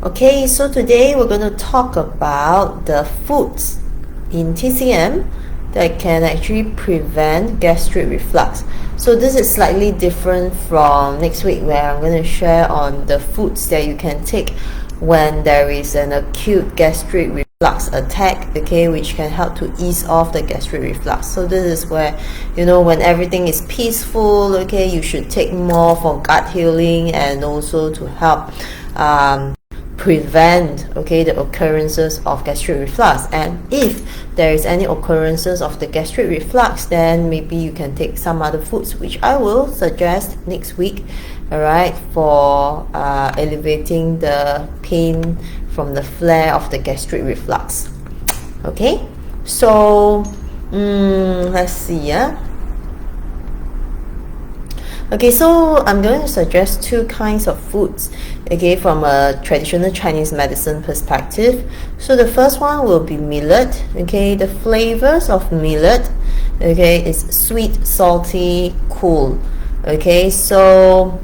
Okay, so today we're going to talk about the foods in TCM that can actually prevent gastric reflux. So this is slightly different from next week, where I'm going to share on the foods that you can take when there is an acute gastric reflux attack, okay, which can help to ease off the gastric reflux. So this is where, when everything is peaceful, okay, you should take more for gut healing and also to help prevent, okay, the occurrences of gastric reflux. And if there is any occurrences of the gastric reflux, then maybe you can take some other foods, which I will suggest next week, all right, for alleviating the pain from the flare of the gastric reflux. Okay, so let's see. Okay, so I'm going to suggest two kinds of foods, okay, from a traditional Chinese medicine perspective. So the first one will be millet, okay. The flavors of millet, okay, is sweet, salty, cool, okay. So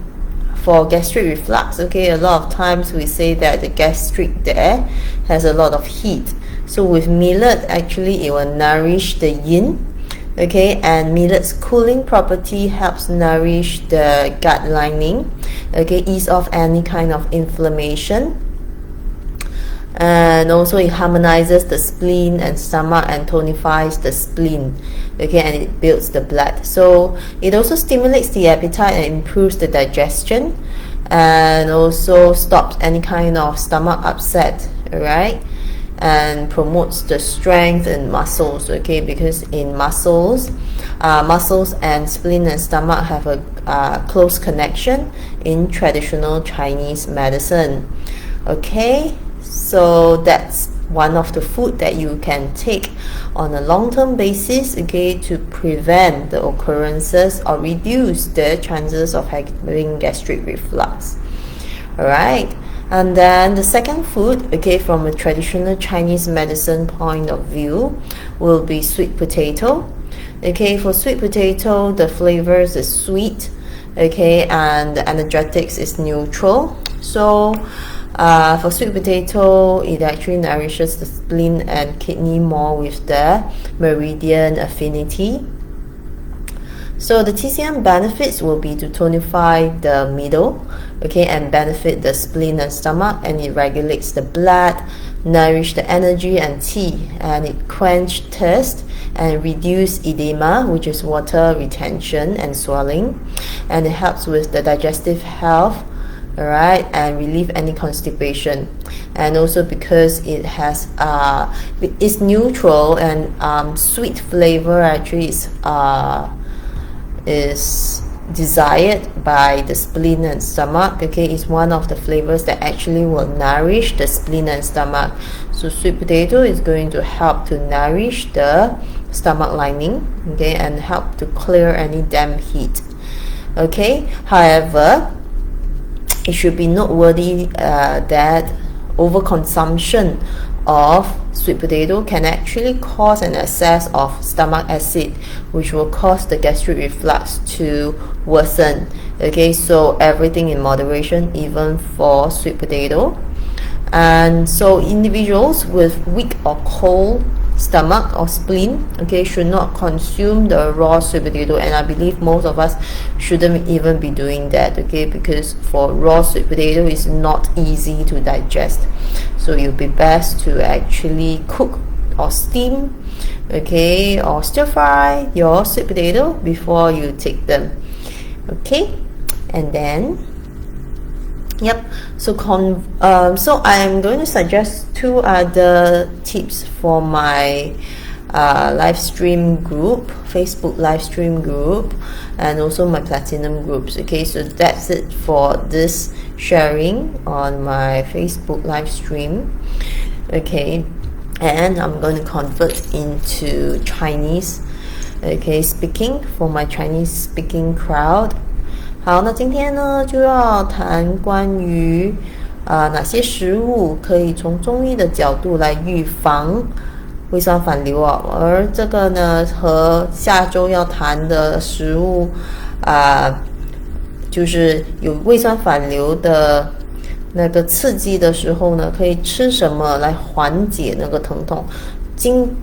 for gastric reflux, okay, a lot of times we say that the gastric there has a lot of heat. So with millet, actually it will nourish the yin, okay, and millet's cooling property helps nourish the gut lining, okay, ease off any kind of inflammation, and also it harmonizes the spleen and stomach and tonifies the spleen, okay, and it builds the blood. So it also stimulates the appetite and improves the digestion, and also stops any kind of stomach upset, alright, and promotes the strength in muscles, okay, because in muscles and spleen and stomach have a close connection in traditional Chinese medicine. Okay, so that's one of the food that you can take on a long-term basis, okay, to prevent the occurrences or reduce the chances of having gastric reflux. All right. And then the second food, okay, from a traditional Chinese medicine point of view, will be sweet potato. Okay, for sweet potato, the flavors is sweet, okay, and the energetics is neutral. So for sweet potato, it actually nourishes the spleen and kidney more with the meridian affinity. So the TCM benefits will be to tonify the middle, okay, and benefit the spleen and stomach, and it regulates the blood, nourish the energy and qi, and it quench thirst and reduce edema, which is water retention and swelling, and it helps with the digestive health, all right, and relieve any constipation. And also because it has it's neutral and sweet flavor actually is desired by the spleen and stomach, okay, is one of the flavors that actually will nourish the spleen and stomach. So sweet potato is going to help to nourish the stomach lining, okay, and help to clear any damp heat, okay. However, it should be noteworthy that overconsumption of sweet potato can actually cause an excess of stomach acid, which will cause the gastric reflux to worsen, okay. So everything in moderation, even for sweet potato. And so individuals with weak or cold stomach or spleen, okay, should not consume the raw sweet potato, and I believe most of us shouldn't even be doing that, okay, because for raw sweet potato is not easy to digest. So it would be best to actually cook or steam, okay, or stir fry your sweet potato before you take them, okay. And then so I'm going to suggest two other tips for my live stream group, Facebook live stream group, and also my platinum groups, okay. So that's it for this sharing on my Facebook live stream, okay. And I'm going to convert into Chinese, okay, speaking for my Chinese speaking crowd. 好，那今天呢就要谈关于哪些食物可以从中医的角度来预防胃酸反流啊，而这个呢和下周要谈的食物就是有胃酸反流的那个刺激的时候呢，可以吃什么来缓解那个疼痛。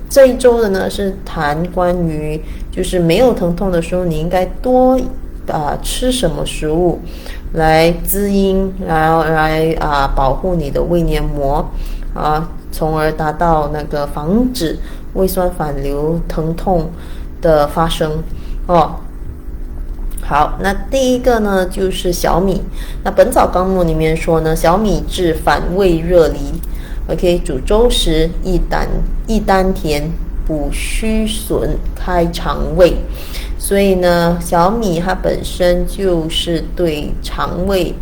这一周的呢是谈关于就是没有疼痛的时候，你应该多吃什么食物来滋阴，然后来保护你的胃黏膜从而达到那个防止胃酸反流疼痛的发生好，那第一个呢就是小米。那本草纲目里面说呢，小米治反胃热离，OK， 煮粥时益丹田，补虚损，开肠胃。所以呢，小米它本身就是对肠胃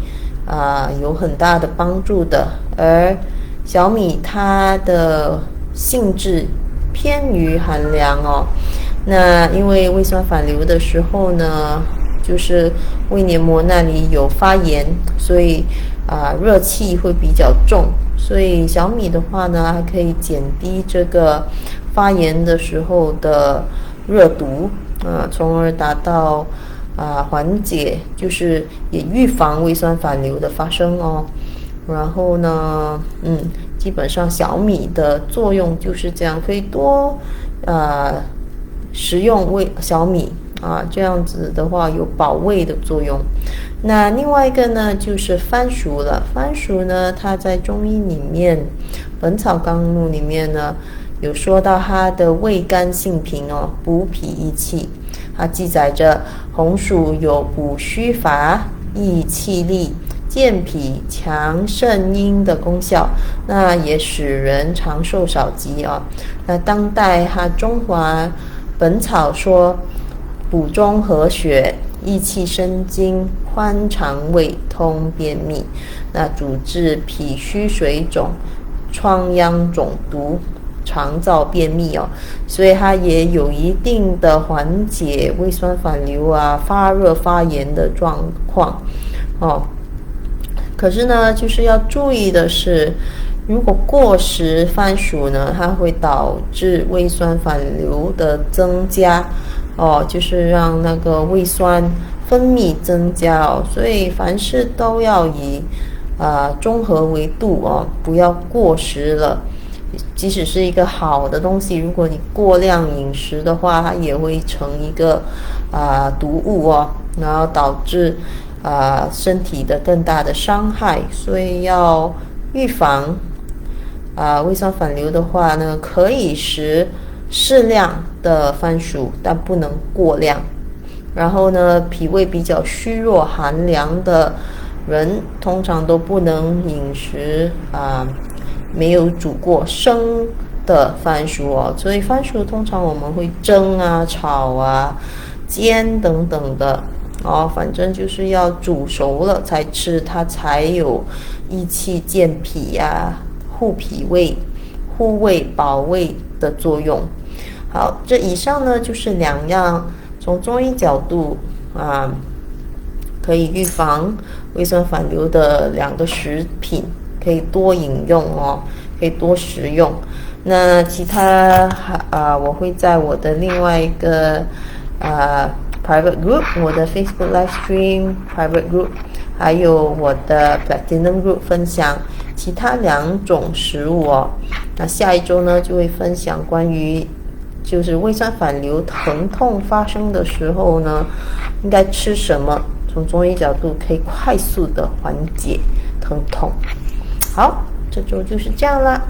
有很大的帮助的。而小米它的性质偏于寒凉那因为胃酸反流的时候呢，就是胃黏膜那里有发炎，所以热气会比较重，所以小米的话呢，还可以减低这个发炎的时候的热毒从而达到缓解，就是也预防胃酸反流的发生然后呢基本上小米的作用就是这样，可以多食用小米这样子的话有保胃的作用。那另外一个呢就是番薯了。番薯呢，它在中医里面本草纲目里面呢有说到它的味甘性平补脾益气。它记载着红薯有补虚乏、益气力、健脾、强肾阴的功效，那也使人长寿少疾那当代中华本草说补中和血，益气生津，宽肠胃，通便秘，那主治脾虚水肿、疮疡肿毒、肠燥便秘所以它也有一定的缓解胃酸反流发热发炎的状况可是呢，就是要注意的是，如果过食番薯呢，它会导致胃酸反流的增加就是让那个胃酸分泌增加所以凡事都要以中和为度不要过食了。即使是一个好的东西，如果你过量饮食的话，它也会成一个毒物然后导致身体的更大的伤害。所以要预防胃酸反流的话呢，可以食适量的番薯，但不能过量。然后呢，脾胃比较虚弱寒凉的人通常都不能饮食没有煮过生的番薯所以番薯通常我们会蒸炒煎等等的反正就是要煮熟了才吃，它才有益气健脾护脾胃、护胃保胃的作用。好，这以上呢就是2样从中医角度可以预防胃酸反流的2个食品，可以多饮用可以多食用。那其他我会在我的另外一个private group， 我的 Facebook Livestream private group， 还有我的 Platinum group 分享其他2种食物那下一周呢就会分享关于就是胃酸反流疼痛发生的时候呢应该吃什么，从中医角度可以快速的缓解疼痛。好，这周就是这样啦。